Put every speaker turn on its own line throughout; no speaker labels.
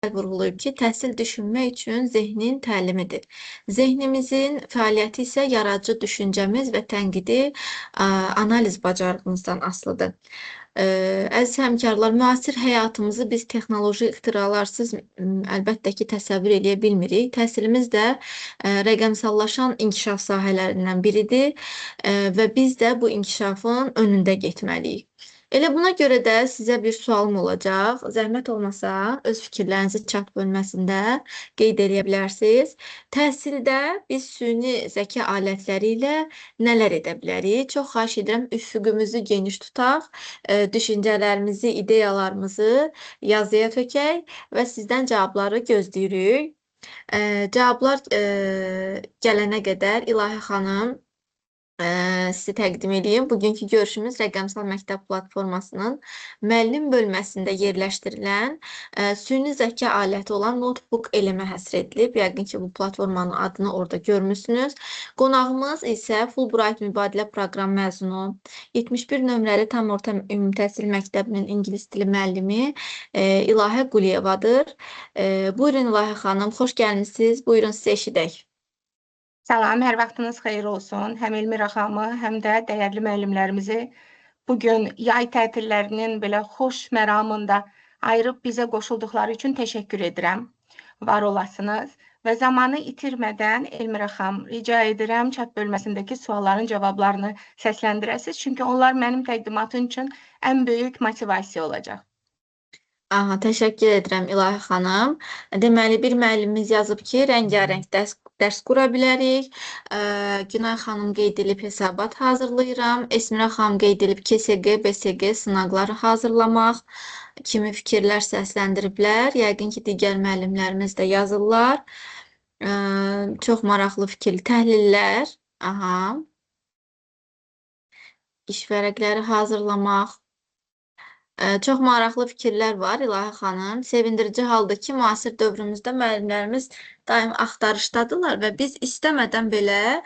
vurğulayıb ki, təhsil düşünmək üçün zehnin təlimidir. Zehnimizin fəaliyyəti isə yaradıcı düşüncəmiz və tənqidi analiz bacarığımızdan asılıdır. Əziz həmkarlar, müasir həyatımızı biz texnoloji ixtiralarsız əlbəttə ki, təsəvvür edə bilmirik. Təhsilimiz də rəqəmsallaşan inkişaf sahələrindən biridir və biz də bu inkişafın önündə getməliyik. Elə buna görə də sizə bir sualım olacaq. Zəhmət olmasa öz fikirlərinizi chat bölməsində qeyd edə bilərsiniz. Təhsildə biz süni zəka alətləri ilə nələr edə bilərik? Çox xahiş edirəm, üfüqümüzü geniş tutaq, düşüncələrimizi, ideyalarımızı yazıya tökək və sizdən cavabları gözləyirik. Cavablar gələnə qədər İlahi xanım sizi təqdim edeyim. Bugünkü görüşümüz Rəqəmsal Məktəb platformasının müəllim bölməsində yerləşdirilən süni zəka aləti olan notebook elemə həsr edilib. Yəqin ki, bu platformanın adını orada görmüsünüz. Qonağımız isə Fulbright mübadilə proqram məzunu, 71 nömrəli tam orta ümumi təhsil məktəbinin ingilis dili müəllimi İlahə Quliyevadır. Buyurun İlahə xanım, xoş gəlmisiniz. Buyurun, sizi eşidək.
Salam, hər vaxtınız xeyir olsun. Həm Elmira xanımı, həm də dəyərli müəllimlərimizi bugün yay tətillərinin belə xoş məramında ayırıb bizə qoşulduqları üçün təşəkkür edirəm. Var olasınız və zamanı itirmədən Elmira xanım, rica edirəm chat bölməsindəki sualların cavablarını səsləndirəsiniz. Çünki onlar mənim təqdimatım üçün ən böyük motivasiya olacaq.
Təşəkkür edirəm İlahi xanım. Deməli, bir müəllimimiz yazıb ki, rəngarəng dərs qura bilərik. Günay xanım qeyd edib hesabat hazırlayıram. Esmira xanım qeyd edib KSG, BSG sınaqları hazırlamaq kimi fikirlər səsləndiriblər. Yəqin ki, digər müəllimlərimiz də yazırlar. Çox maraqlı fikir. Təhlillər. İş vərəqləri hazırlamaq. Çox maraqlı fikirlər var İlahi xanım. Sevindirici haldır ki, müasir dövrümüzdə müəllimlərimiz daim axtarışdadırlar və biz istəmədən belə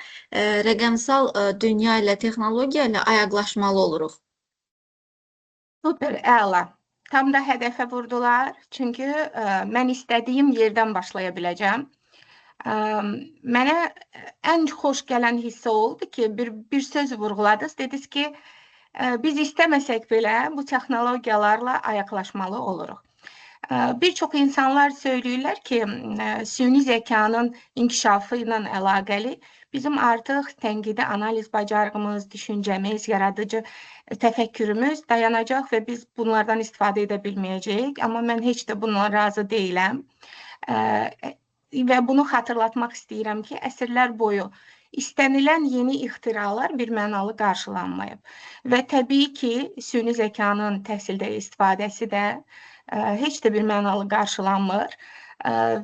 rəqəmsal dünya ilə, texnologiya ilə ayaqlaşmalı oluruq.
Super, əla. Tam da hədəfə vurdular. Çünki mən istədiyim yerdən başlaya biləcəm. Mənə ən xoş gələn hissə oldu ki, bir söz vurğuladınız. Dediniz ki, biz istəməsək belə bu texnologiyalarla ayaqlaşmalı oluruq. Bir çox insanlar söyləyirlər ki, süni zəkanın inkişafı ilə əlaqəli bizim artıq tənqidi analiz bacarığımız, düşüncəmiz, yaradıcı təfəkkürümüz dayanacaq və biz bunlardan istifadə edə bilməyəcəyik. Amma mən heç də bununla razı deyiləm. Və bunu xatırlatmaq istəyirəm ki, əsrlər boyu İstənilən yeni ixtiralar bir mənalı qarşılanmayıb. Və təbii ki, süni zəkanın təhsildə istifadəsi də heç də bir mənalı qarşılanmır.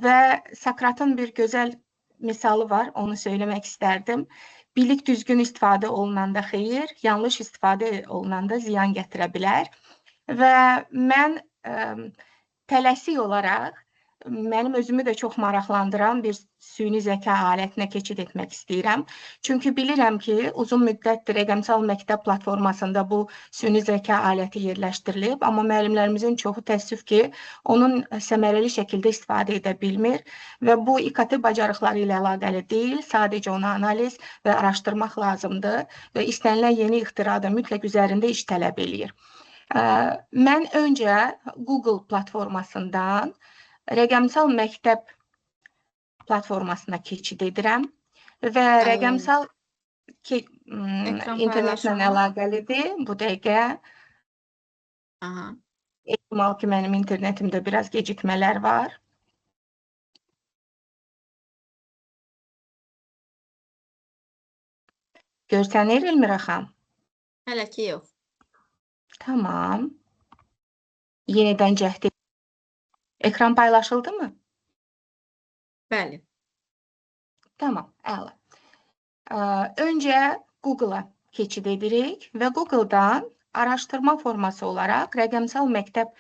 Və Sokratın bir gözəl misalı var, onu söyləmək istərdim. Bilik düzgün istifadə olunanda xeyir, yanlış istifadə olunanda ziyan gətirə bilər. Və mən tələsik olaraq mənim özümü də çox maraqlandıran bir süni zəka alətinə keçid etmək istəyirəm. Çünki bilirəm ki, uzun müddətdir rəqəmsal məktəb platformasında bu süni zəka aləti yerləşdirilib, amma müəllimlərimizin çoxu təəssüf ki, onun səmərəli şəkildə istifadə edə bilmir və bu İKT bacarıqları ilə əlaqəli deyil, sadəcə onu analiz və araşdırmaq lazımdır və istənilən yeni ixtira da mütləq üzərində iş tələb eləyir. Mən öncə Google platformasından rəqəmsal məktəb platformasına keçid edirəm və rəqəmsal internetlə əlaqəlidir bu dəqiqə. Ehtimal ki, mənim internetimdə biraz gecikmələr var. Görsənir Elmira xanım?
Hələ ki, yox.
Tamam. Yenidən cəhd edirəm. Ekran paylaşıldı mı?
Bəli.
Tamam, əla. Öncə Google-a keçid edirik və Google-dan araşdırma forması olaraq rəqəmsal məktəb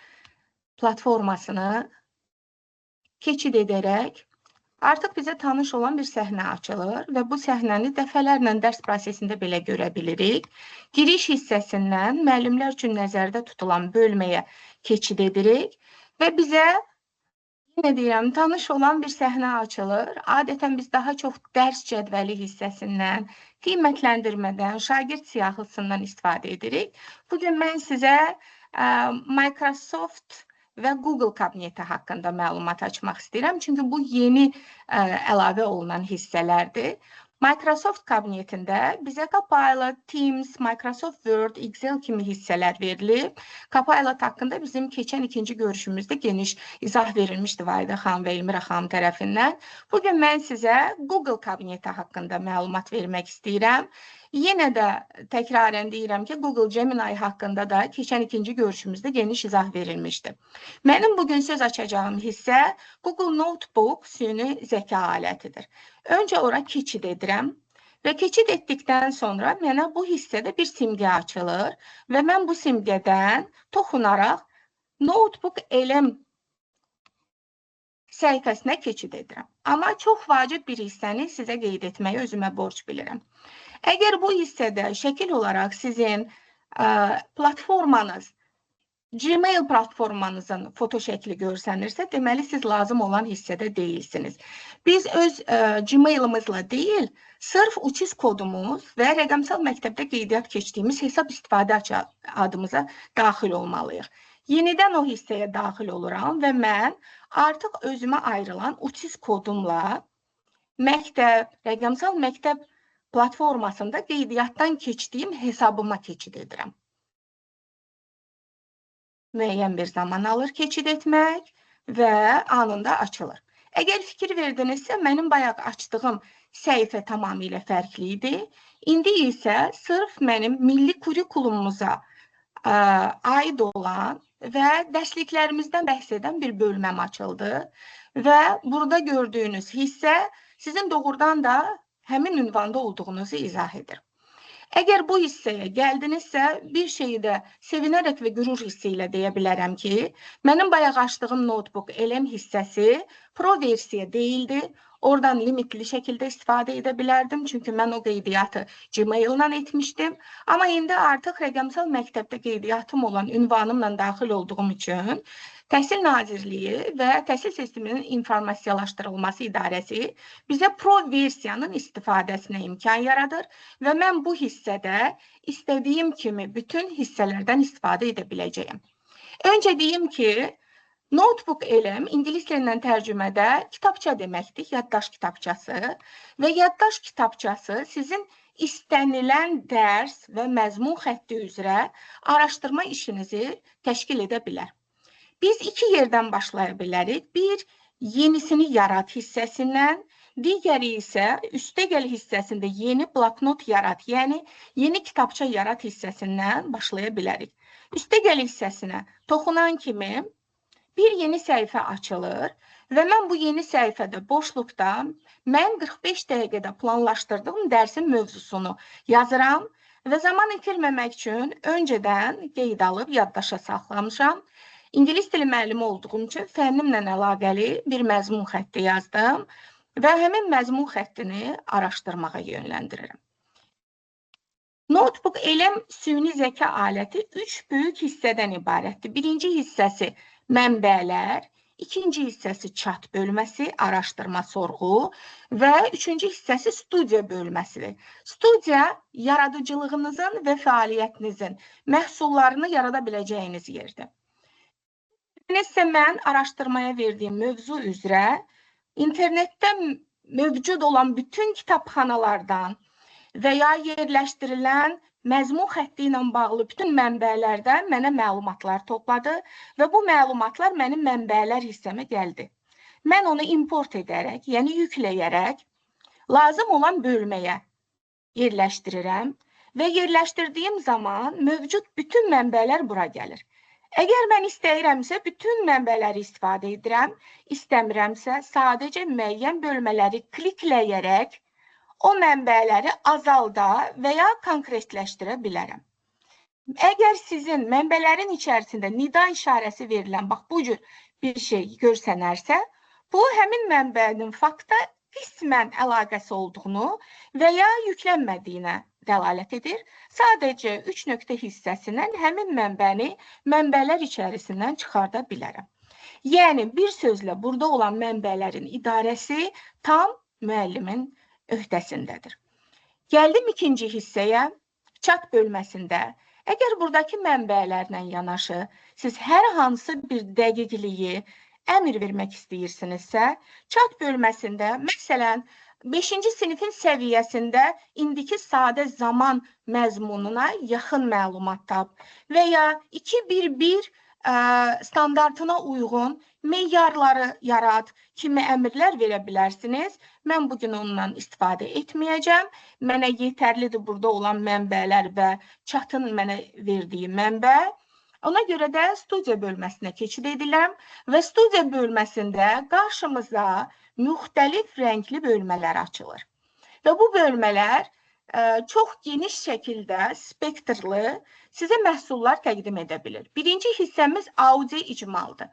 platformasını keçid edərək artıq bizə tanış olan bir səhnə açılır və bu səhnəni dəfələrlə dərs prosesində belə görə bilirik. Giriş hissəsindən müəllimlər üçün nəzərdə tutulan bölməyə keçid edirik və bizə Yenə deyirəm, tanış olan bir səhnə açılır. Adətən biz daha çox dərs cədvəli hissəsindən, qiymətləndirmədən, şagird siyahısından istifadə edirik. Bugün mən sizə Microsoft və Google kabineti haqqında məlumat açmaq istəyirəm. Çünki bu yeni əlavə olunan hissələrdir. Microsoft kabinetində bizə Copilot, Teams, Microsoft Word, Excel kimi hissələr verilib. Copilot haqqında bizim keçən ikinci görüşümüzdə geniş izah verilmişdi Validə xanım və Elmira xanım tərəfindən. Bugün mən sizə Google kabineti haqqında məlumat vermək istəyirəm. Yenə də təkrarən deyirəm ki, Google Gemini haqqında da keçən ikinci görüşümüzdə geniş izah verilmişdi. Mənim bugün söz açacağım hissə Google Notebook süni zəka alətidir. Öncə ora keçid edirəm və keçid etdikdən sonra mənə bu hissədə bir simgə açılır və mən bu simgədən toxunaraq Notebook elm səhifəsinə keçid edirəm. Amma çox vacib bir hissəni sizə qeyd etməyi özümə borc bilirəm. Əgər bu hissədə şəkil olaraq sizin platformanız, Gmail platformanızın foto şəkli görsənirsə, deməli siz lazım olan hissədə deyilsiniz. Biz öz Gmail'ımızla deyil, sırf uçiz kodumuz və rəqəmsal məktəbdə qeydiyyat keçdiyimiz hesab istifadə adımıza daxil olmalıyıq. Yenidən o hissəyə daxil oluram və mən artıq özümə ayrılan uçiz kodumla məktəb, rəqəmsal məktəb platformasında qeydiyyatdan keçdiyim hesabıma keçid edirəm. Müəyyən bir zaman alır keçid etmək və anında açılır. Əgər fikir verdinizsə, mənim bayaq açdığım səhifə tamamilə fərqli idi. İndi isə sırf mənim milli kurikulumumuza aid olan və dərsliklərimizdən bəhs edən bir bölməm açıldı və burada gördüyünüz hissə sizin doğrudan da həmin ünvanda olduğunuzu izah edir. Əgər bu hissəyə gəldinizsə, bir şeyi də sevinərək və qürur hissi ilə deyə bilərəm ki, mənim bayaq açdığım notebook elm hissəsi pro versiya deyildi. Oradan limitli şəkildə istifadə edə bilərdim, çünki mən o qeydiyyatı Gmail-la etmişdim. Amma indi artıq rəqəmsal məktəbdə qeydiyyatım olan ünvanımla daxil olduğum üçün Təhsil Nazirliyi və Təhsil Sisteminin İnformasiyalaşdırılması İdarəsi bizə pro versiyanın istifadəsinə imkan yaradır və mən bu hissədə istədiyim kimi bütün hissələrdən istifadə edə biləcəyim. Öncə deyim ki, Notebook elm ingilis dilindən tərcümədə kitabça deməkdir, yaddaş kitabçası və yaddaş kitabçası sizin istənilən dərs və məzmun xətti üzrə araşdırma işinizi təşkil edə bilər. Biz iki yerdən başlaya bilərik. Bir, yenisini yarat hissəsindən, digəri isə üstəgəl hissəsində yeni bloknot yarat, yəni yeni kitabça yarat hissəsindən başlaya bilərik. Üstəgəl hissəsinə toxunan kimi bir yeni səhifə açılır və mən bu yeni səhifədə boşluqda mən 45 dəqiqədə planlaşdırdığım dərsin mövzusunu yazıram və zaman itirməmək üçün öncədən qeyd alıb yaddaşa saxlamışam. İngilis dili müəllimi olduğum üçün fənnimlə əlaqəli bir məzmun xətti yazdım və həmin məzmun xəttini araşdırmağa yönləndirirəm. Notebook elm süni zəka aləti 3 böyük hissədən ibarətdir. Birinci hissəsi mənbələr, ikinci hissəsi chat bölməsi, araşdırma, sorğu və üçüncü hissəsi studiya bölməsidir. Studiya yaradıcılığınızın və fəaliyyətinizin məhsullarını yarada biləcəyiniz yerdir. Nəsə mən araşdırmaya verdiyim mövzu üzrə internetdə mövcud olan bütün kitabxanalardan və ya yerləşdirilən məzmun xətti ilə bağlı bütün mənbələrdən mənə məlumatlar topladı və bu məlumatlar mənim mənbələr hissəmə gəldi. Mən onu import edərək, yəni yükləyərək, lazım olan bölməyə yerləşdirirəm və yerləşdirdiyim zaman mövcud bütün mənbələr bura gəlir. Əgər mən istəyirəmsə, bütün mənbələri istifadə edirəm, istəmirəmsə, sadəcə müəyyən bölmələri klikləyərək o mənbələri azalda və ya konkretləşdirə bilərəm. Əgər sizin mənbələrin içərisində nida işarəsi verilən, bax bu cür bir şey görsənərsə, bu həmin mənbənin faktda qismən əlaqəsi olduğunu və ya yüklənmədiyinə dəlalət edir. Sadəcə 3 nöqtə hissəsindən həmin mənbəni mənbələr içərisindən çıxarda bilərəm. Yəni, bir sözlə, burada olan mənbələrin idarəsi tam müəllimin öhdəsindədir. Gəldim ikinci hissəyə, chat bölməsində. Əgər buradakı mənbələrlə yanaşı, siz hər hansı bir dəqiqliyi əmr vermək istəyirsinizsə, chat bölməsində, məsələn, 5-ci sinifin səviyyəsində indiki sadə zaman məzmununa yaxın məlumat tap və ya 2-1-1 standartına uyğun meyarları yarat kimi əmrlər verə bilərsiniz. Mən bugün ondan istifadə etməyəcəm. Mənə yetərlidir burada olan mənbələr və chatın mənə verdiyi mənbə. Ona görə də studiya bölməsinə keçid edirəm və studiya bölməsində qarşımıza müxtəlif rəngli bölmələr açılır. Və bu bölmələr çox geniş şəkildə spektrli sizə məhsullar təqdim edə bilir. Birinci hissəmiz audio icmaldır.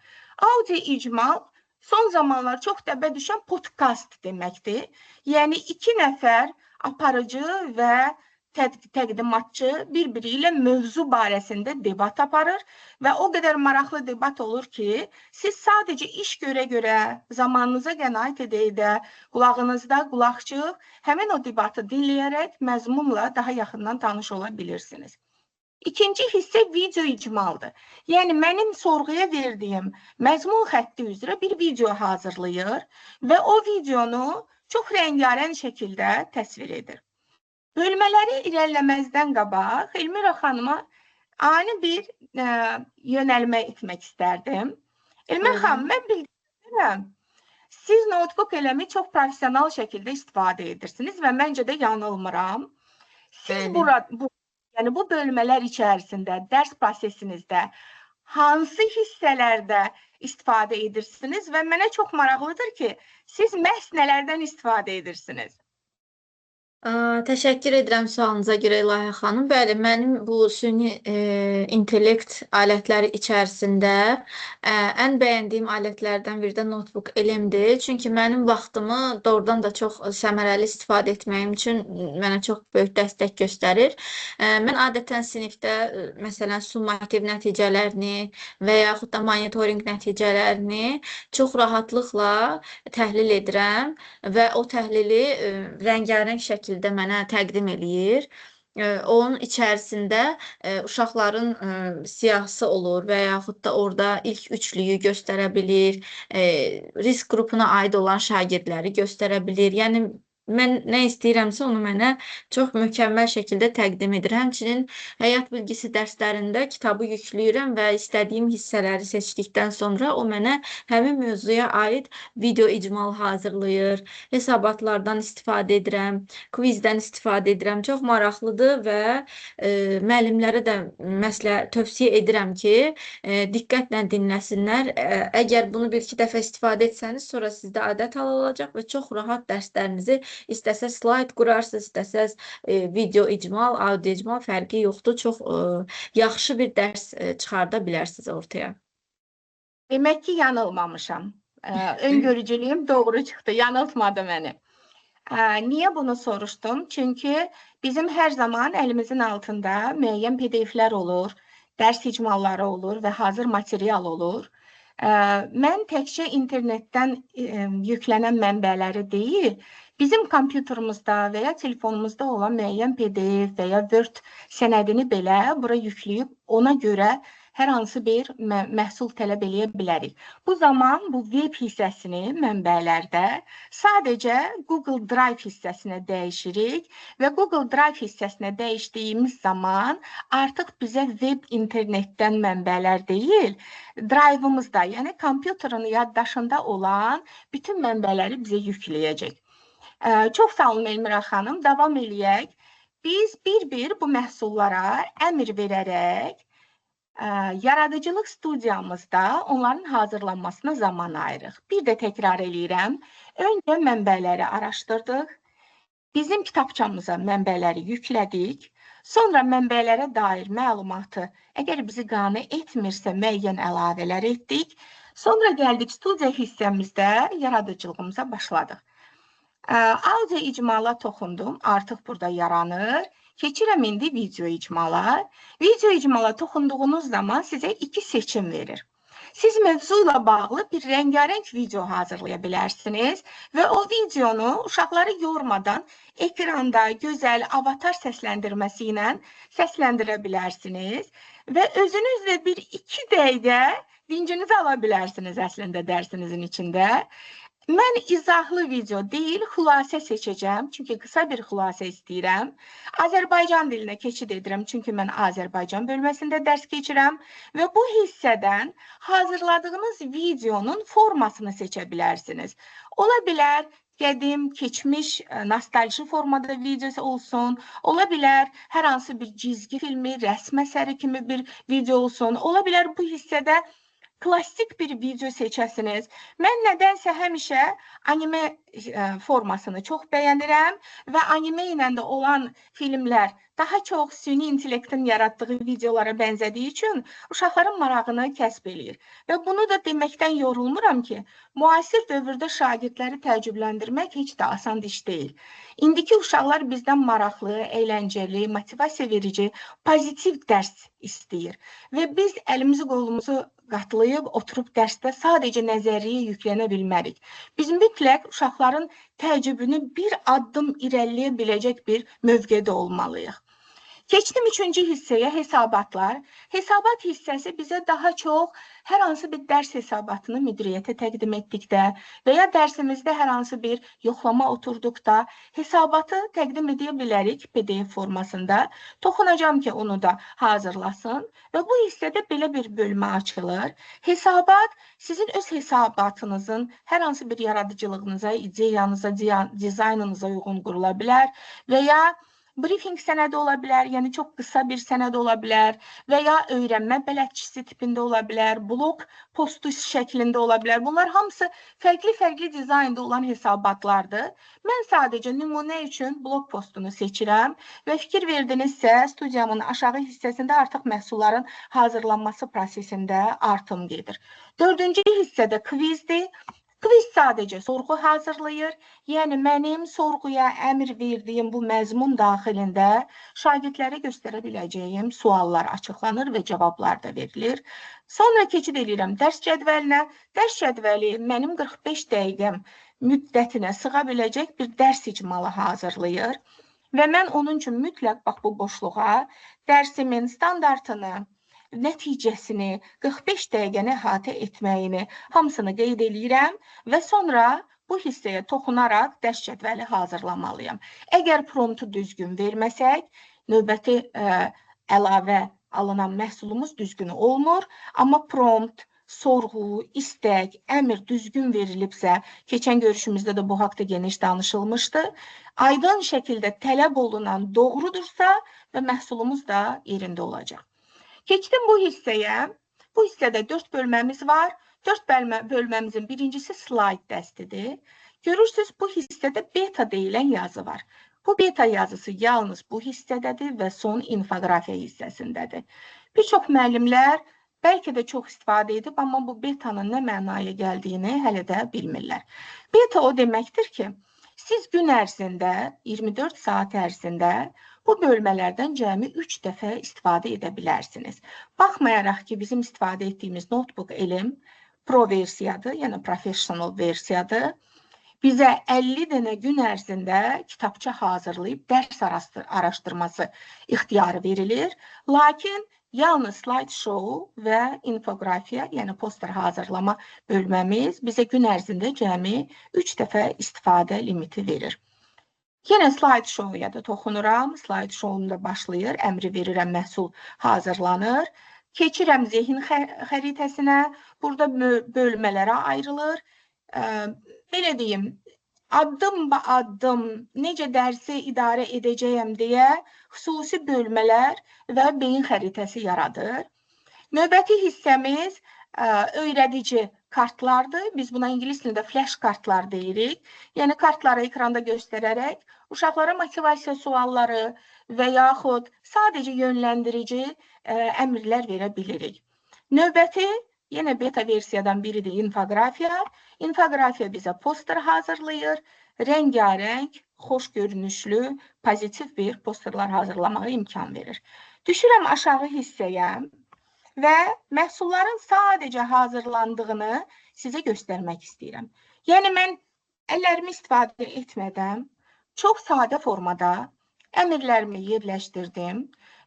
Audio icmal son zamanlar çox dəbə düşən podkast deməkdir. Yəni 2 nəfər aparıcı və təqdimatçı bir-biri ilə mövzu barəsində debat aparır və o qədər maraqlı debat olur ki, siz sadəcə iş görə-görə, zamanınıza qənaət edə-edə, qulağınızda qulaqçıq, həmin o debatı dinləyərək məzmunla daha yaxından tanış ola bilirsiniz. İkinci hissə video icmaldır. Yəni, mənim sorğuya verdiyim məzmun xətti üzrə bir video hazırlayır və o videonu çox rəngarəng şəkildə təsvir edir. Bölmələri irəliləməzdən qabaq Elmira xanıma ani bir yönəlmə etmək istərdim. Elmira xanım, mən bildirəm, siz notebook eləmi çox profesional şəkildə istifadə edirsiniz və məncə də yanılmıram. Siz yəni bu bölmələr içərisində, dərs prosesinizdə hansı hissələrdə istifadə edirsiniz və mənə çox maraqlıdır ki, siz məhz nələrdən istifadə edirsiniz?
Təşəkkür edirəm sualınıza görə İlahi xanım. Bəli, mənim bu süni intellekt alətləri içərisində ən bəyəndiyim alətlərdən biri də notebook elimdir. Çünki mənim vaxtımı doğrudan da çox səmərəli istifadə etməyim üçün mənə çox böyük dəstək göstərir. Mən adətən sinifdə məsələn summativ nəticələrini və yaxud da monitoring nəticələrini çox rahatlıqla təhlil edirəm və o təhlili rəngarəng şəkildə mənə təqdim eləyir. Onun içərisində uşaqların siyahısı olur və yaxud da orada ilk üçlüyü göstərə bilir, risk qrupuna aid olan şagirdləri göstərə bilir. Yəni, mən nə istəyirəmsə onu mənə çox mükəmməl şəkildə təqdim edir. Həmçinin həyat bilgisi dərslərində kitabı yükləyirəm və istədiyim hissələri seçdikdən sonra o mənə həmin mövzuya aid video icmal hazırlayır, hesabatlardan istifadə edirəm, kvizdən istifadə edirəm. Çox maraqlıdır və müəllimlərə də tövsiyə edirəm ki, diqqətlə dinləsinlər. Əgər bunu bir-iki dəfə istifadə etsəniz, sonra sizdə adət hal olacaq və çox rahat dərslərinizi istəsəz slayd qurarsınız, istəsəz video icmal, audio icmal fərqi yoxdur. Çox yaxşı bir dərs çıxarda bilərsiniz ortaya.
Demək ki, yanılmamışam. Öngörücülüyüm doğru çıxdı, yanıltmadı məni. Niyə bunu soruşdum? Çünki bizim hər zaman əlimizin altında müəyyən PDF-lər olur, dərs icmalları olur və hazır material olur. Mən təkcə internetdən yüklənən mənbələri deyil, bizim kompüterimizdə və ya telefonumuzda olan müəyyən PDF və ya Word sənədini belə bura yükləyib ona görə hər hansı bir məhsul tələb eləyə bilərik. Bu zaman bu web hissəsini mənbələrdə sadəcə Google Drive hissəsinə dəyişirik və Google Drive hissəsinə dəyişdiyimiz zaman artıq bizə web internetdən mənbələr deyil, Drive-ımızda, yəni kompüterin yaddaşında olan bütün mənbələri bizə yükləyəcək. Çox sağ olun Elmira xanım, davam eləyək. Biz bir-bir bu məhsullara əmr verərək yaradıcılıq studiyamızda onların hazırlanmasına zaman ayırıq. Bir də təkrar eləyirəm. Öncə mənbələri araşdırdıq. Bizim kitabçamıza mənbələri yüklədik. Sonra mənbələrə dair məlumatı, əgər bizi qane etmirsə, müəyyən əlavələr etdik. Sonra gəldik studiya hissəmizdə yaradıcılığımıza başladıq. Audio icmala toxundum, artıq burada yaranır. Keçirəm indi video icmala. Video icmala toxunduğunuz zaman sizə iki seçim verir. Siz mövzuyla bağlı bir rəngarəng video hazırlaya bilərsiniz və o videonu uşaqları yormadan ekranda gözəl avatar səsləndirməsi ilə səsləndirə bilərsiniz və özünüzlə bir 2 dəqiqə dincinizi ala bilərsiniz əslində dərsinizin içində. Mən izahlı video deyil, xülasə seçəcəm, çünki qısa bir xülasə istəyirəm. Azərbaycan dilinə keçid edirəm, çünki mən Azərbaycan bölməsində dərs keçirəm və bu hissədən hazırladığınız videonun formasını seçə bilərsiniz. Ola bilər, qədim, keçmiş, nostalji formada videosu olsun, ola bilər hər hansı bir cizgi filmi, rəsm əsəri kimi bir video olsun, ola bilər bu hissədə klassik bir video seçəsiniz. Mən nədənsə həmişə anime formasını çox bəyənirəm və anime ilə də olan filmlər daha çox süni intellektin yaratdığı videolara bənzədiyi üçün uşaqların marağını kəsb eləyir. Və bunu da deməkdən yorulmuram ki, müasir dövrdə şagirdləri təəccübləndirmək heç də asan iş deyil. İndiki uşaqlar bizdən maraqlı, əyləncəli, motivasiya verici, pozitiv dərs istəyir. Və biz əlimizi qolumuzu qatlayıb, oturub dərsdə sadəcə nəzəriyyə yüklənə bilmərik. Biz mütləq uşaqların təəccübünü bir addım irəliləyə biləcək bir mövqedə olmalıyıq. Keçdim 3-cü hissəyə, hesabatlar. Hesabat hissəsi bizə daha çox hər hansı bir dərs hesabatını müdiriyyətə təqdim etdikdə və ya dərsimizdə hər hansı bir yoxlama oturduqda hesabatı təqdim edə bilərik PDF formasında. Toxunacam ki, onu da hazırlasın və bu hissədə belə bir bölmə açılır. Hesabat sizin öz hesabatınızın hər hansı bir yaradıcılığınıza, ideyanıza, dizaynınıza uyğun qurula bilər və ya briefing sənədi ola bilər, yəni çox qısa bir sənəd ola bilər və ya öyrənmə bələdçisi tipində ola bilər, blog postu şəklində ola bilər. Bunlar hamısı fərqli-fərqli dizaynda olan hesabatlardır. Mən sadəcə nümunə üçün blog postunu seçirəm və fikir verdinizsə, studiyamın aşağı hissəsində artıq məhsulların hazırlanması prosesində artım gedir. 4-cü hissədə kvizdir. Kviz sadəcə sorğu hazırlayır, yəni mənim sorğuya əmr verdiyim bu məzmun daxilində şagirdlərə göstərə biləcəyim suallar açıqlanır və cavablar da verilir. Sonra keçid edirəm dərs cədvəlinə. Dərs cədvəli mənim 45 dəqiqəm müddətinə sığa biləcək bir dərs icmalı hazırlayır və mən onun üçün mütləq bax bu boşluğa dərsimin standartını, nəticəsini, 45 dəqiqəni əhatə etməyini hamısını qeyd edirəm və sonra bu hissəyə toxunaraq dərs cədvəli hazırlamalıyam. Əgər promptu düzgün verməsək, növbəti əlavə alınan məhsulumuz düzgün olmur, amma prompt, sorğu, istək, əmr düzgün verilibsə, keçən görüşümüzdə də bu haqda geniş danışılmışdı, aydın şəkildə tələb olunan doğrudursa və məhsulumuz da yerində olacaq. Keçdim bu hissəyə. Bu hissədə 4 bölməmiz var. 4 bölməmizin birincisi slayd dəstidir. Görürsünüz, bu hissədə beta deyilən yazı var. Bu beta yazısı yalnız bu hissədədir və son infoqrafiya hissəsindədir. Bir çox müəllimlər bəlkə də çox istifadə edib, amma bu betanın nə mənaya gəldiyini hələ də bilmirlər. Beta o deməkdir ki, siz gün ərzində, 24 saat ərzində bu bölmələrdən cəmi 3 dəfə istifadə edə bilərsiniz. Baxmayaraq ki, bizim istifadə etdiyimiz notebook Elim Pro versiyadır, yəni professional versiyadır. Bizə 50 dənə gün ərzində kitabça hazırlayıb dərs araşdırması ixtiyarı verilir. Lakin yalnız slideshow və infoqrafiya, yəni poster hazırlama bölməmiz bizə gün ərzində cəmi 3 dəfə istifadə limiti verir. Yenə slideshow-ya da toxunuram. Slideshow-umda başlayır, əmri verirəm, məhsul hazırlanır. Keçirəm zehin xəritəsinə. Burada bölmələrə ayrılır. Belə deyim, addım-ba-addım necə dərsi idarə edəcəyəm deyə xüsusi bölmələr və beyin xəritəsi yaradır. Növbəti hissəmiz öyrədici kartlardır. Biz buna ingilis dilində flash kartlar deyirik. Yəni kartları ekranda göstərərək uşaqlara motivasiya sualları və yaxud sadəcə yönləndirici əmrlər verə bilirik. Növbəti yenə beta versiyadan biridir infoqrafiya. İnfoqrafiya bizə poster hazırlayır. Rəngarəng, xoş görünüşlü, pozitiv bir posterlar hazırlamağa imkan verir. Düşürəm aşağı hissəyə. və məhsulların sadəcə hazırlandığını sizə göstərmək istəyirəm. Yəni, mən əllərimi istifadə etmədən çox sadə formada əmrlərimi yerləşdirdim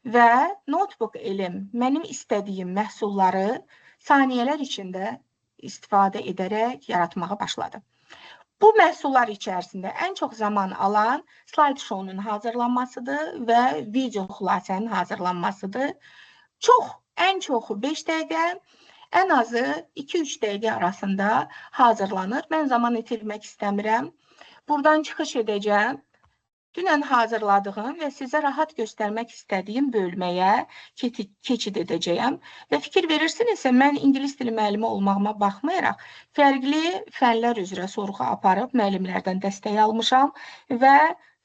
və notebook elim mənim istədiyim məhsulları saniyələr içində istifadə edərək yaratmağa başladı. Bu məhsullar içərisində ən çox zaman alan slide show-nun hazırlanmasıdır və video xülasənin hazırlanmasıdır. Ən çoxu 5 dəqiqə, ən azı 2-3 dəqiqə arasında hazırlanır. Mən zaman itirmək istəmirəm. Buradan çıxış edəcəm. Dünən hazırladığım və sizə rahat göstərmək istədiyim bölməyə keçid edəcəyəm. Və fikir verirsinizsə, mən ingilis dili müəllimi olmağıma baxmayaraq, fərqli fənlər üzrə sorğu aparıb müəllimlərdən dəstək almışam və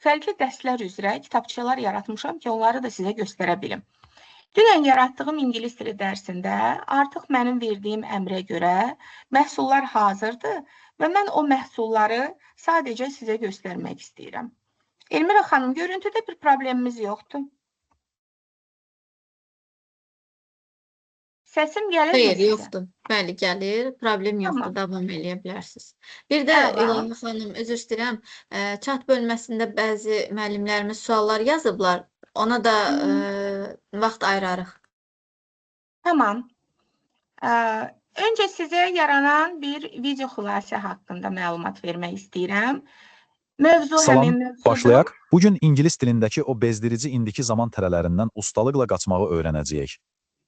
fərqli dərslər üzrə kitabçalar yaratmışam ki, onları da sizə göstərə bilim. Dünən yaratdığım ingilis dili dərsində artıq mənim verdiyim əmrə görə məhsullar hazırdır və mən o məhsulları sadəcə sizə göstərmək istəyirəm. Elmira xanım, görüntüdə bir problemimiz yoxdur. Səsim gəlirmi
Xeyr,
sizə?
yoxdur. Bəli, gəlir. Problem yoxdur.
Tamam.
Davam eləyə bilərsiniz. Bir də
Əla.
İlham xanım, üzr istəyirəm. Chat bölməsində bəzi müəllimlərimiz suallar yazıblar. Ona da vaxt ayırarıq.
Tamam. Öncə sizə yaranan bir video xülasə haqqında məlumat vermək istəyirəm. Mövzu
Salam,
həmin mövzudur.
başlayaq. Bugün ingilis dilindəki o bezdirici indiki zaman tələlərindən ustalıqla qaçmağı öyrənəcəyik.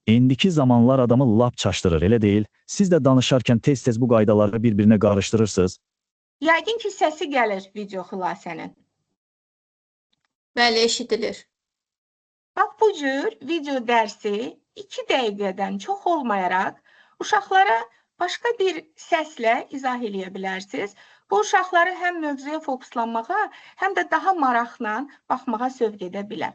İndiki zamanlar adamı lap çaşdırır, elə deyil? Siz də danışarkən tez-tez bu qaydaları bir-birinə qarışdırırsınız.
Yəqin ki, səsi gəlir video xülasənin.
Bəli, eşidilir.
Bax, bu cür video dərsi 2 dəqiqədən çox olmayaraq uşaqlara başqa bir səslə izah eləyə bilərsiniz. Bu, uşaqları həm mövzuya fokuslanmağa, həm də daha maraqla baxmağa sövq edə bilər.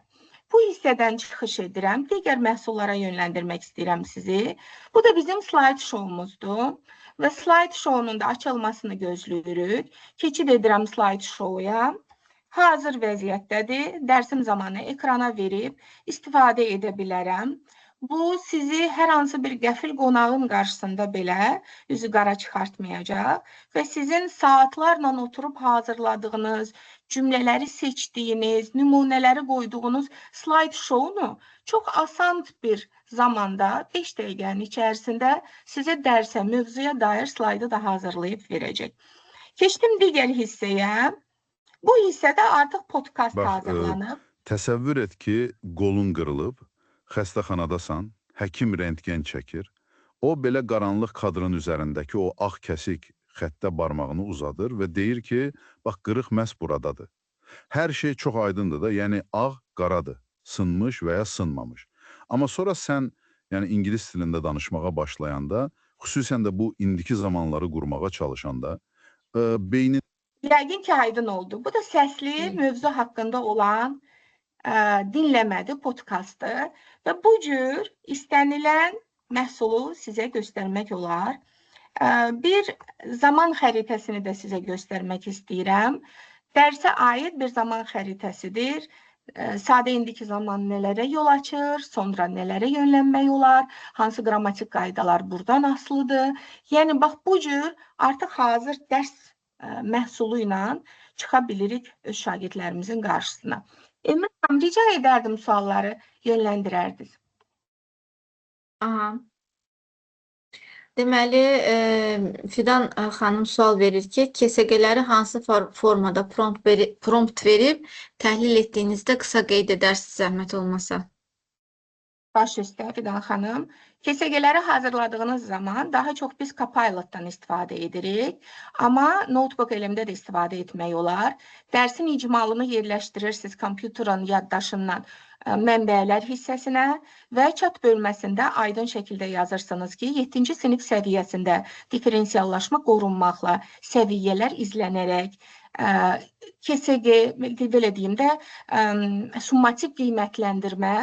Bu hissədən çıxış edirəm, digər məhsullara yönləndirmək istəyirəm sizi. Bu da bizim slide show-umuzdur və slide show-unun da açılmasını gözləyirik. Keçid edirəm slide show-ya. Hazır vəziyyətdədir. Dərsim zamanı ekrana verib istifadə edə bilərəm. Bu, sizi hər hansı bir qəfil qonağın qarşısında belə üzü qara çıxartmayacaq və sizin saatlarla oturub hazırladığınız, cümlələri seçdiyiniz, nümunələri qoyduğunuz slide show-unu çox asan bir zamanda 5 dəqiqənin içərisində sizə dərsə, mövzuya dair slaydı da hazırlayıb verəcək. Keçdim digər hissəyə. Bu hissədə artıq podkast hazırlanıb.
Təsəvvür et ki, qolun qırılıb, xəstəxanadasan, həkim rentgen çəkir. O, belə qaranlıq kadrın üzərindəki o ağ kəsik xəttə barmağını uzadır və deyir ki, bax, qırıq məhz buradadır. Hər şey çox aydındır da, yəni ağ qaradır, sınmış və ya sınmamış. Amma sonra sən, yəni ingilis dilində danışmağa başlayanda, xüsusən də bu indiki zamanları qurmağa çalışanda, beynin...
Yəqin ki, aydın oldu. Bu da səsli mövzu haqqında olan dinləmədir, podkastdır və bu cür istənilən məhsulu sizə göstərmək olar. Bir zaman xəritəsini də sizə göstərmək istəyirəm. Dərsə aid bir zaman xəritəsidir. Sadə indiki zaman nələrə yol açır, sonra nələrə yönlənmək olar, hansı qrammatik qaydalar buradan asılıdır. Yəni, bax, bu cür artıq hazır dərs məhsulu ilə çıxa bilirik öz şagirdlərimizin qarşısına. Elmira xanım, rica edərdim sualları yönləndirərdiniz.
Aha. Deməli, Fidan xanım sual verir ki, KSG-ləri hansı formada prompt verib təhlil etdiyinizdə qısa qeyd edərsiniz, zəhmət olmasa.
Baş üstə, Fidan xanım. KSG-ləri hazırladığınız zaman daha çox biz Copilot-dan istifadə edirik. Amma notebook elimdə də istifadə etmək olar. Dərsin icmalını yerləşdirirsiniz kompüterin yaddaşından mənbələr hissəsinə və chat bölməsində aydın şəkildə yazırsınız ki, 7-ci sinif səviyyəsində diferensiallaşma qorunmaqla səviyyələr izlənərək KSG, belə deyim də, summativ qiymətləndirmə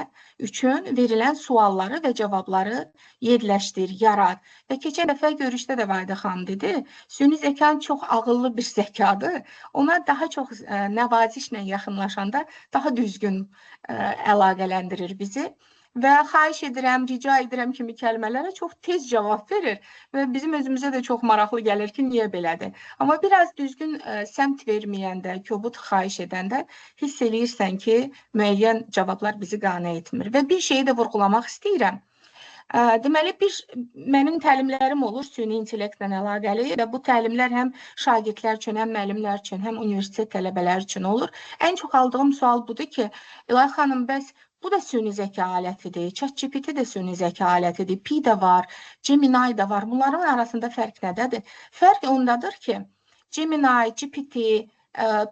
üçün verilən sualları və cavabları yerləşdir, yarat. Və keçən dəfə görüşdə də Vayda xanım dedi, süni zəkan çox ağıllı bir zəkadır. Ona daha çox nəvazişlə yaxınlaşanda daha düzgün əlaqələndirir bizi. və xahiş edirəm, rica edirəm kimi kəlmələrə çox tez cavab verir və bizim özümüzə də çox maraqlı gəlir ki, niyə belədir. Amma biraz düzgün səmt verməyəndə, kobud xahiş edəndə hiss eləyirsən ki, müəyyən cavablar bizi qane etmir. Və bir şeyi də vurğulamaq istəyirəm. Deməli, mənim təlimlərim olur süni intellektlə əlaqəli və bu təlimlər həm şagirdlər üçün, həm müəllimlər üçün, həm universitet tələbələri üçün olur. Ən çox aldığım sual budur ki, İlahi xanım, bəs bu da süni zəka alətidir, ChatGPT də süni zəka alətidir, Pi də var, Gemini də var. Bunların arasında fərq nədədir? Fərq ondadır ki, Gemini, GPT,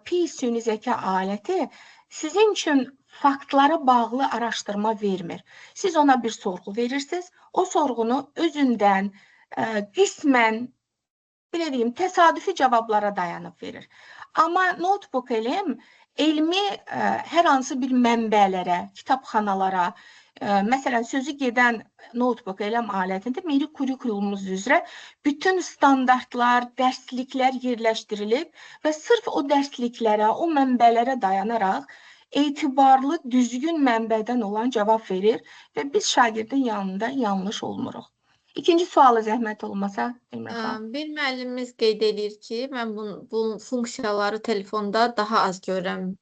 Pi süni zəka aləti sizin üçün faktlara bağlı araşdırma vermir. Siz ona bir sorğu verirsiniz, o sorğunu özündən qismən, belə deyim, təsadüfi cavablara dayanıb verir. Amma Notebook LM elmi hər hansı bir mənbələrə, kitabxanalara, məsələn, sözü gedən Notebook LM alətində milli kurikulumumuz üzrə bütün standartlar, dərsliklər yerləşdirilib və sırf o dərsliklərə, o mənbələrə dayanaraq etibarlı, düzgün mənbədən olan cavab verir və biz şagirdin yanında yanlış olmuruq. İkinci sualı zəhmət olmasa, Emrah xanım.
Bir müəllimimiz qeyd edir ki, mən bu funksiyaları telefonda daha az görürəm.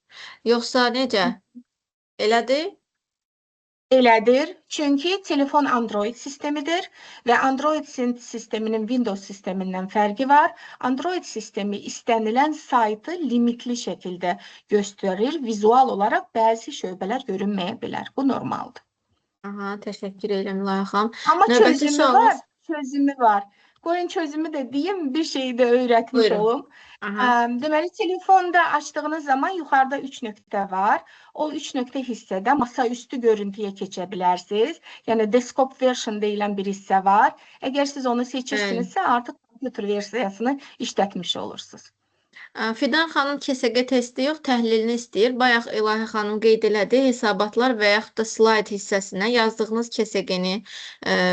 Yoxsa necə? Elədir?
Elədir, çünki telefon Android sistemidir və Android sisteminin Windows sistemindən fərqi var. Android sistemi istənilən saytı limitli şəkildə göstərir. Vizual olaraq bəzi şöbələr görünməyə bilər. Bu normaldır.
Aha, təşəkkür edirəm İlahi xanım.
Amma
Növbəti
çözümü var. Qoyun çözümü də deyim, bir şeyi də öyrətmiş
Buyurun.
olum. Deməli, telefonda açdığınız zaman yuxarıda 3 nöqtə var. O 3 nöqtə hissədə masaüstü görüntüyə keçə bilərsiniz. Yəni, desktop version deyilən bir hissə var. Əgər siz onu seçirsinizsə, artıq kompüter versiyasını işlətmiş olursunuz.
Fidan xanım KSQ testi yox, təhlilini istəyir. Bayaq İlahi xanım qeyd elədi, hesabatlar və yaxud da slayd hissəsinə yazdığınız KSQ-ni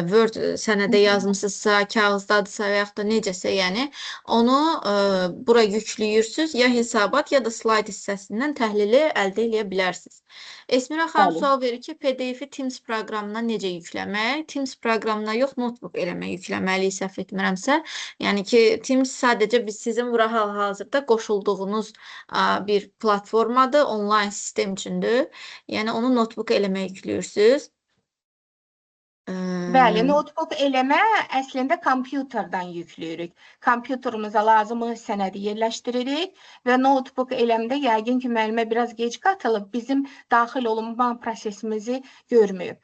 Word sənədə yazmısınızsa, kağızdadırsa və yaxud da necəsə, yəni onu bura yüklüyürsünüz, ya hesabat ya da slayd hissəsindən təhlili əldə edə bilərsiniz. Esmira xanım sual verir ki, PDF-i Teams proqramına necə yükləmək? Teams proqramına yox, Notebook eləmək yükləməliyik, səhv etmirəmsə. Yəni ki, Teams sadəcə biz sizin bura hal-hazırda qoşulduğunuz bir platformadır, onlayn sistem üçündür. Yəni onu Notebook eləmək yüklüyürsünüz.
Bəli, notebook eləmə əslində kompüterdən yüklüyürük. Kompüterimiza lazımı sənədi yerləşdiririk və notebook eləmdə yəqin ki, müəllimə biraz gec qatılıb, bizim daxil olunma prosesimizi görməyib.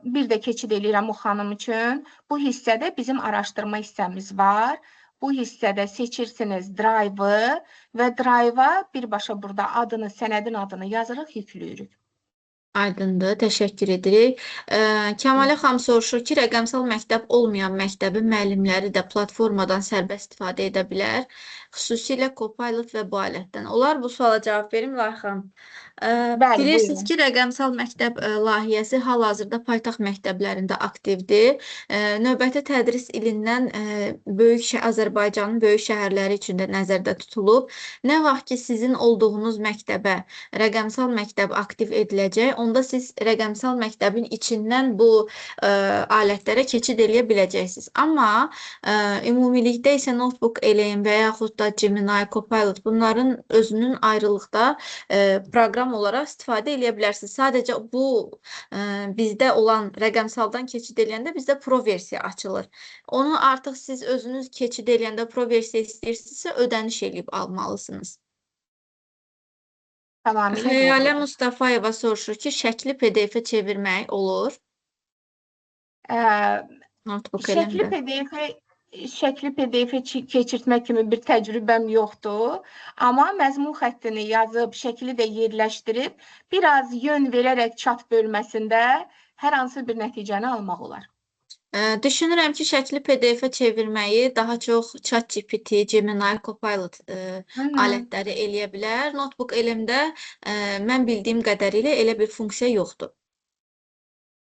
Bir də keçid eləyirəm o xanım üçün. Bu hissədə bizim araşdırma hissəmiz var. Bu hissədə seçirsiniz Drive-ı və Drive-a birbaşa burada adını, sənədin adını yazırıq, yüklüyürük.
Aydındır, təşəkkür edirik. Kəmalə xanım soruşur ki, rəqəmsal məktəb olmayan məktəbin müəllimləri də platformadan sərbəst istifadə edə bilər, xüsusilə Copilot və bu alətdən. Olar bu suala cavab verim, İlahi xanım. Bilirsiniz ki, rəqəmsal məktəb layihəsi hal-hazırda paytaxt məktəblərində aktivdir. Növbəti tədris ilindən Azərbaycanın böyük şəhərləri üçün də nəzərdə tutulub. Nə vaxt ki, sizin olduğunuz məktəbə rəqəmsal məktəb aktiv ediləcək, onda siz rəqəmsal məktəbin içindən bu alətlərə keçid edə biləcəksiniz. Amma ümumilikdə isə Notebook LM və yaxud da Gemini, Copilot bunların özünün ayrılıqda proqram olaraq istifadə edə bilərsiniz. Sadəcə bu bizdə olan rəqəmsaldan keçid edəndə bizdə Pro versiya açılır. Onu artıq siz özünüz keçid edəndə Pro versiya istəyirsinizsə ödəniş edib almalısınız. Xəyalə Mustafayeva soruşur ki, şəkli PDF-ə çevirmək olur?
Şəkli PDF-ə keçirtmək kimi bir təcrübəm yoxdur. Amma məzmun xəttini yazıb, şəkli də yerləşdirib, biraz yön verərək chat bölməsində hər hansı bir nəticəni almaq olar.
Düşünürəm ki, şəkli PDF-ə çevirməyi daha çox ChatGPT, Gemini, Copilot alətləri eləyə bilər. Notebook LM-də mən bildiyim qədərilə elə bir funksiya yoxdur.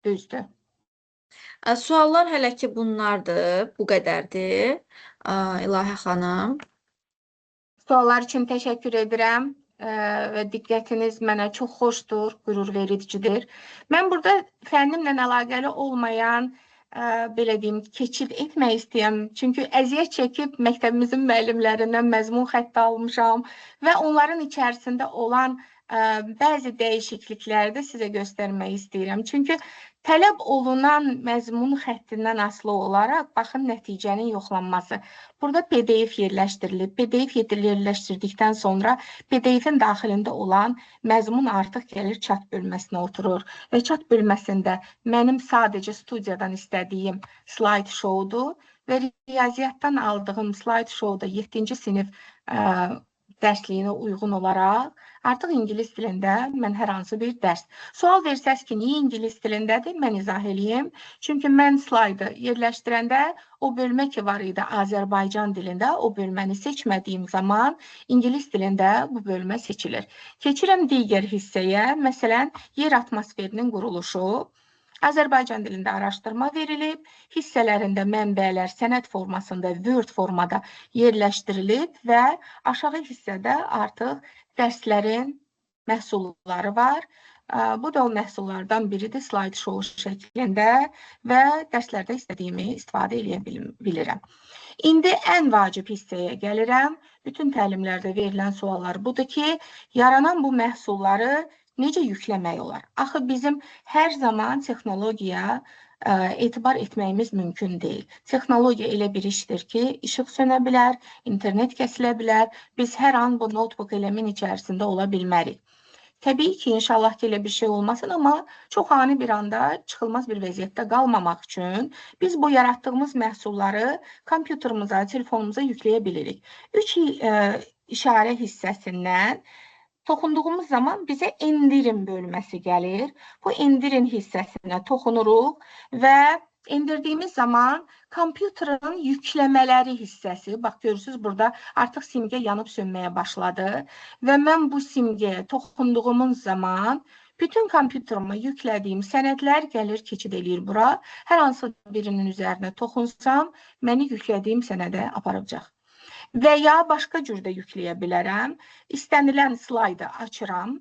Düzdür.
Suallar hələ ki bunlardır, bu qədərdir. İlahi xanım.
Suallar üçün təşəkkür edirəm. və diqqətiniz mənə çox xoşdur, qürur vericidir. Mən burada fənnimlə əlaqəli olmayan, belə deyim, keçid etmək istəyəm. Çünki əziyyət çəkib məktəbimizin müəllimlərindən məzmun xətti almışam və onların içərisində olan bəzi dəyişiklikləri də sizə göstərmək istəyirəm. Çünki tələb olunan məzmun xəttindən asılı olaraq, baxın, nəticənin yoxlanması. Burada PDF yerləşdirilib. PDF yerləşdirdikdən sonra PDF-in daxilində olan məzmun artıq gəlir chat bölməsinə oturur. Və chat bölməsində mənim sadəcə studiyadan istədiyim slide show-dur və riyaziyyatdan aldığım slide show-da 7-ci sinif dərsliyinə uyğun olaraq artıq ingilis dilində mən hər hansı bir dərs. Sual versəz ki, niyə ingilis dilindədir? Mən izah edeyim. Çünki mən slaydı yerləşdirəndə o bölmə ki var idi Azərbaycan dilində, o bölməni seçmədiyim zaman ingilis dilində bu bölmə seçilir. Keçirəm digər hissəyə, məsələn, yer atmosferinin quruluşu. Azərbaycan dilində araşdırma verilib, hissələrində mənbələr sənəd formasında, Word formada yerləşdirilib və aşağı hissədə artıq dərslərin məhsulları var. Bu da o məhsullardan biridir, slide show şəklində və dərslərdə istədiyimi istifadə edə bilirəm. İndi ən vacib hissəyə gəlirəm. Bütün təlimlərdə verilən suallar budur ki, yaranan bu məhsulları necə yükləmək olar? Axı bizim hər zaman texnologiyaya etibar etməyimiz mümkün deyil. Texnologiya elə bir işdir ki, işıq sönə bilər, internet kəsilə bilər, biz hər an bu notebook eləmin içərisində ola bilmərik. Təbii ki, inşallah ki, elə bir şey olmasın, amma çox ani bir anda çıxılmaz bir vəziyyətdə qalmamaq üçün biz bu yaratdığımız məhsulları kompüterimiza, telefonumuza yükləyə bilirik. 3 işarə hissəsindən toxunduğumuz zaman bizə endirin bölməsi gəlir. Bu endirin hissəsinə toxunuruq və endirdiyimiz zaman kompüterin yükləmələri hissəsi, bax görürsünüz burada artıq simgə yanıb sönməyə başladı və mən bu simgəyə toxunduğumuz zaman bütün kompüterime yüklədiyim sənədlər gəlir, keçid eləyir bura. Hər hansı birinin üzərinə toxunsam, məni yüklədiyim sənədə aparacaq. Və ya başqa cürdə yükləyə bilərəm. İstənilən slaydı açıram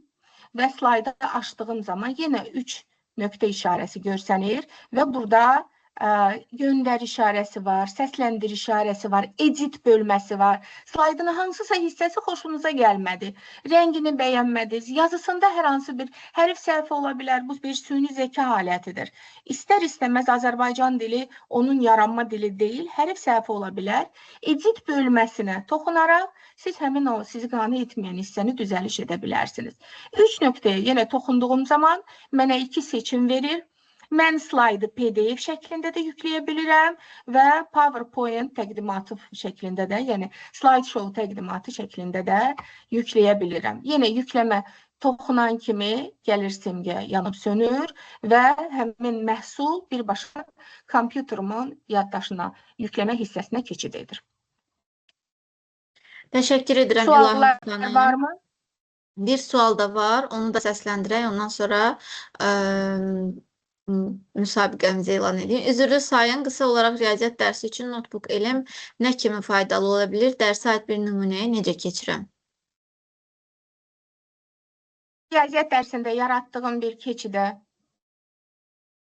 və slaydı açdığım zaman yenə 3 nöqtə işarəsi görsənir və burada göndər işarəsi var, səsləndir işarəsi var, edit bölməsi var. Slaydın hansısa hissəsi xoşunuza gəlmədi, rəngini bəyənmədiniz, yazısında hər hansı bir hərf səhvi ola bilər, bu bir süni zəka halətidir. İstər istəməz Azərbaycan dili onun yaranma dili deyil, hərf səhvi ola bilər. Edit bölməsinə toxunaraq siz həmin o sizi qane etməyən hissəni düzəliş edə bilərsiniz. 3 nöqtəyə yenə toxunduğum zaman mənə 2 seçim verir. Mən slaydı PDF şəklində də yükləyə bilirəm və PowerPoint təqdimatı şəklində də, yəni slideshow təqdimatı şəklində də yükləyə bilirəm. Yenə yükləmə toxunan kimi gəlir simgə yanıb sönür və həmin məhsul birbaşa kompüterimin yaddaşına, yükləmə hissəsinə keçid edir.
Təşəkkür edirəm
Suallar
İlahi
varmı?
Bir sual da var, onu da səsləndirək, ondan sonra müsabiqəmizi elan edeyim. Üzrlü sayın qısa olaraq riyaziyyat dərsi üçün notebook elim nə kimi faydalı ola bilir? Dərsə aid bir nümunəyə necə keçirəm?
Riyaziyyat dərsində yaratdığım bir keçidə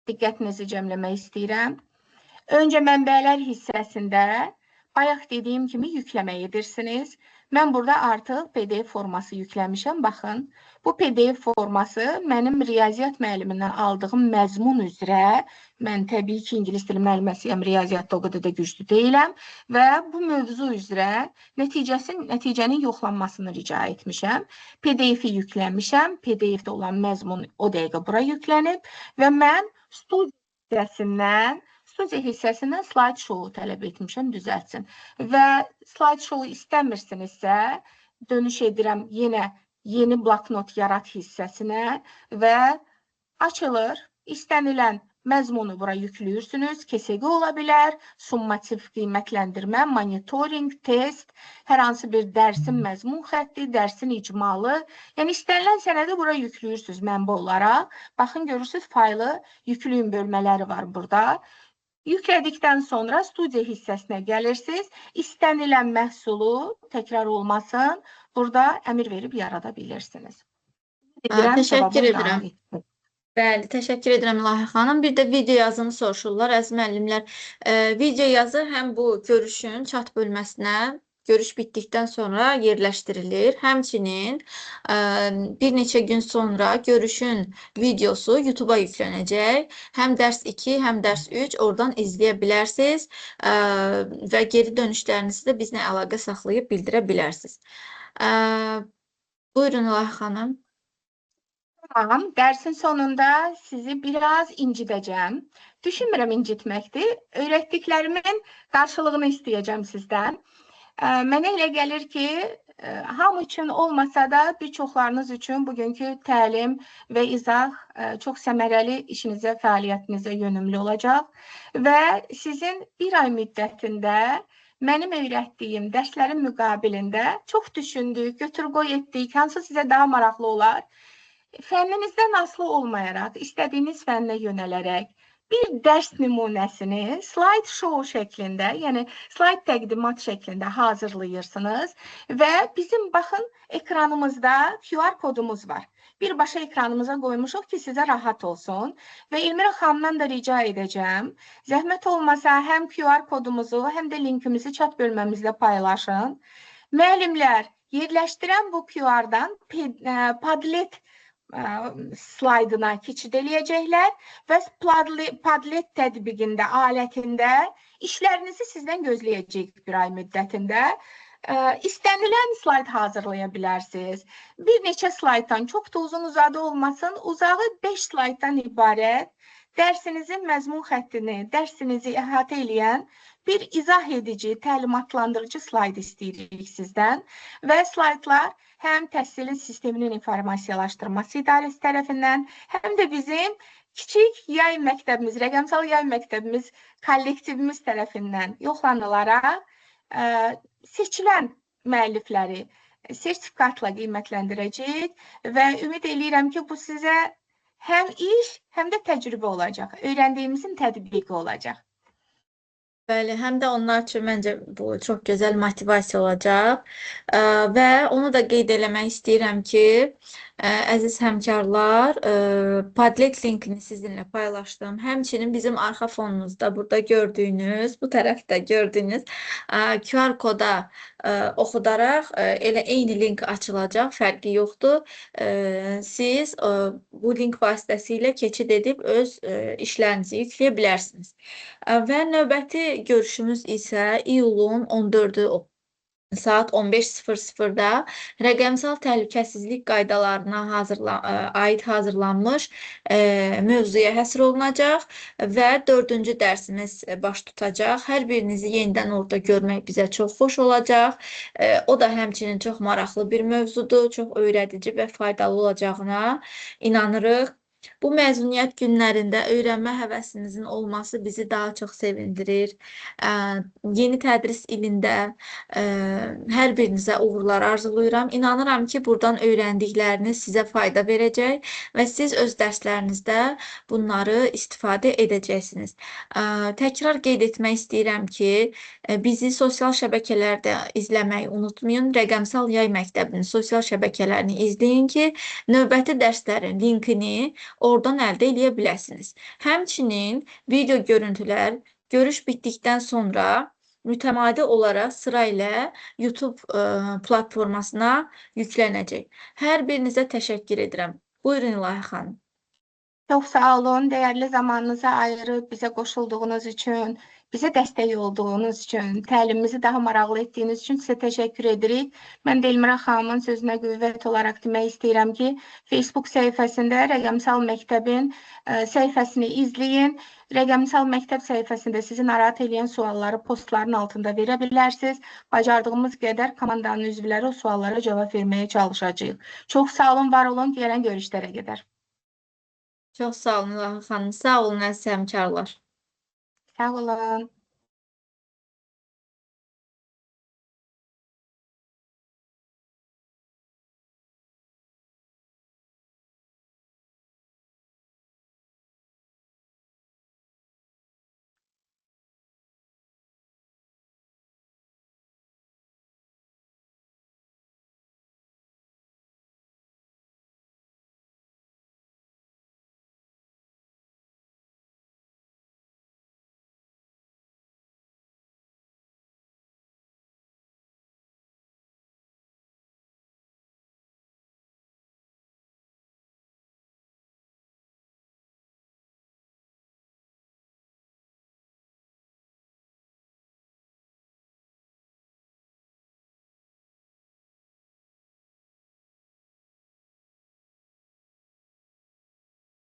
diqqətinizi cəmləmək istəyirəm. Öncə mənbələr hissəsində bayaq dediyim kimi yükləmə edirsiniz. Mən burada artıq PDF forması yükləmişəm. Baxın, bu PDF forması mənim riyaziyyat müəllimindən aldığım məzmun üzrə, mən təbii ki, ingilis dili müəlliməsiyəm, riyaziyyatda o qədər də güclü deyiləm və bu mövzu üzrə nəticənin yoxlanmasını rica etmişəm. PDF-i yükləmişəm, PDF-də olan məzmun o dəqiqə bura yüklənib və mən studiya hissəsindən slide-show tələb etmişəm, düzəltsin. Və slide-show istəmirsinizsə, dönüş edirəm yenə yeni bloknot yarat hissəsinə və açılır. İstənilən məzmunu bura yüklüyorsunuz. KSG ola bilər, summativ qiymətləndirmə, monitoring, test, hər hansı bir dərsin məzmun xətti, dərsin icmalı. Yəni, istənilən sənədi bura yüklüyorsunuz mənbə olaraq. Baxın, görürsünüz, faylı yüklüyün bölmələri var burada. Yüklədikdən sonra studiya hissəsinə gəlirsiniz. İstənilən məhsulu təkrar olmasın, burada əmr verib yarada bilirsiniz. Edirəm,
Təşəkkür
cavabım daha
edirəm.
etdim.
Bəli, təşəkkür edirəm Lalə xanım. Bir də video yazını soruşurlar əziz müəllimlər. Video yazı həm bu görüşün chat bölməsinə görüş bitdikdən sonra yerləşdirilir. Həmçinin bir neçə gün sonra görüşün videosu YouTube-a yüklənəcək. Həm dərs 2, həm dərs 3 oradan izləyə bilərsiniz və geri dönüşlərinizi də bizlə əlaqə saxlayıb bildirə bilərsiniz. Buyurun Lalə xanım.
Tamam, dərsin sonunda sizi biraz incidəcəm. Düşünmürəm incitməkdir. Öyrətdiklərimin qarşılığını istəyəcəm sizdən. Mənə elə gəlir ki, hamı üçün olmasa da bir çoxlarınız üçün bugünkü təlim və izah çox səmərəli işinizə, fəaliyyətinizə yönümlü olacaq və sizin bir ay müddətində mənim öyrətdiyim dərslərin müqabilində çox düşündük, götür-qoy etdik, hansı sizə daha maraqlı olar. Fənninizdən asılı olmayaraq, istədiyiniz fənnə yönələrək bir dərs nümunəsini slide show şəklində, yəni slide təqdimat şəklində hazırlayırsınız və bizim baxın ekranımızda QR kodumuz var. Birbaşa ekranımıza qoymuşuq ki, sizə rahat olsun və Elmira xanımdan da rica edəcəm. Zəhmət olmasa həm QR kodumuzu, həm də linkimizi chat bölməmizdə paylaşın. Müəllimlər yerləşdirən bu QR-dan Padlet slaydına keçid eləyəcəklər və Padlet tətbiqində, alətində işlərinizi sizdən gözləyəcək bir ay müddətində. İstənilən slayd hazırlaya bilərsiniz. Bir neçə slayddan, çox da uzun-uzadı olmasın, uzağı 5 slayddan ibarət dərsinizin məzmun xəttini, dərsinizi əhatə eləyən bir izah edici, təlimatlandırıcı slayd istəyirik sizdən və slaydlar həm təhsilin sisteminin informasiyalaşdırması idarəsi tərəfindən, həm də bizim kiçik yay məktəbimiz, rəqəmsal yay məktəbimiz kollektivimiz tərəfindən yoxlanılaraq seçilən müəllifləri sertifikatla qiymətləndirəcək və ümid eləyirəm ki, bu sizə həm iş, həm də təcrübə olacaq, öyrəndiyimizin tətbiqi olacaq.
Bəli, həm də onlar üçün məncə bu çox gözəl motivasiya olacaq və onu da qeyd eləmək istəyirəm ki, əziz həmkarlar, Padlet linkini sizinlə paylaşdım. Həmçinin bizim arxa fonumuzda burada gördüyünüz, bu tərəfdə gördüyünüz QR koda oxudaraq elə eyni link açılacaq, fərqi yoxdur. Siz bu link vasitəsilə keçid edib öz işlərinizi yükləyə bilərsiniz. Və növbəti görüşümüz isə iyulun 14-ü saat 15:00-da rəqəmsal təhlükəsizlik qaydalarına aid hazırlanmış mövzuya həsr olunacaq və 4-cü dərsimiz baş tutacaq. Hər birinizi yenidən orada görmək bizə çox xoş olacaq. O da həmçinin çox maraqlı bir mövzudur, çox öyrədici və faydalı olacağına inanırıq. Bu məzuniyyət günlərində öyrənmə həvəsinizin olması bizi daha çox sevindirir. Yeni tədris ilində hər birinizə uğurlar arzulayıram. İnanıram ki, buradan öyrəndikləriniz sizə fayda verəcək və siz öz dərslərinizdə bunları istifadə edəcəksiniz. Təkrar qeyd etmək istəyirəm ki, bizi sosial şəbəkələrdə izləməyi unutmayın. Rəqəmsal Yay Məktəbinin sosial şəbəkələrini izləyin ki, növbəti dərslərin linkini oradan əldə edə biləsiniz. Həmçinin video görüntülər görüş bitdikdən sonra mütəmadi olaraq sırayla YouTube platformasına yüklənəcək. Hər birinizə təşəkkür edirəm. Buyurun İlahi xanım.
Çox sağ olun, dəyərli zamanınızı ayırıb bizə qoşulduğunuz üçün, bizə dəstək olduğunuz üçün, təlimimizi daha maraqlı etdiyiniz üçün sizə təşəkkür edirik. Mən də Elmira xanımın sözünə qüvvət olaraq demək istəyirəm ki, Facebook səhifəsində Rəqəmsal Məktəbin səhifəsini izləyin. Rəqəmsal Məktəb səhifəsində sizi narahat edən sualları postların altında verə bilərsiniz. Bacardığımız qədər komandanın üzvləri o suallara cavab verməyə çalışacağıq. Çox sağ olun, var olun, gələn görüşlərə qədər.
Çox sağ olun İlahi xanım. Sağ olun əziz həmkarlar.
Sağ olun.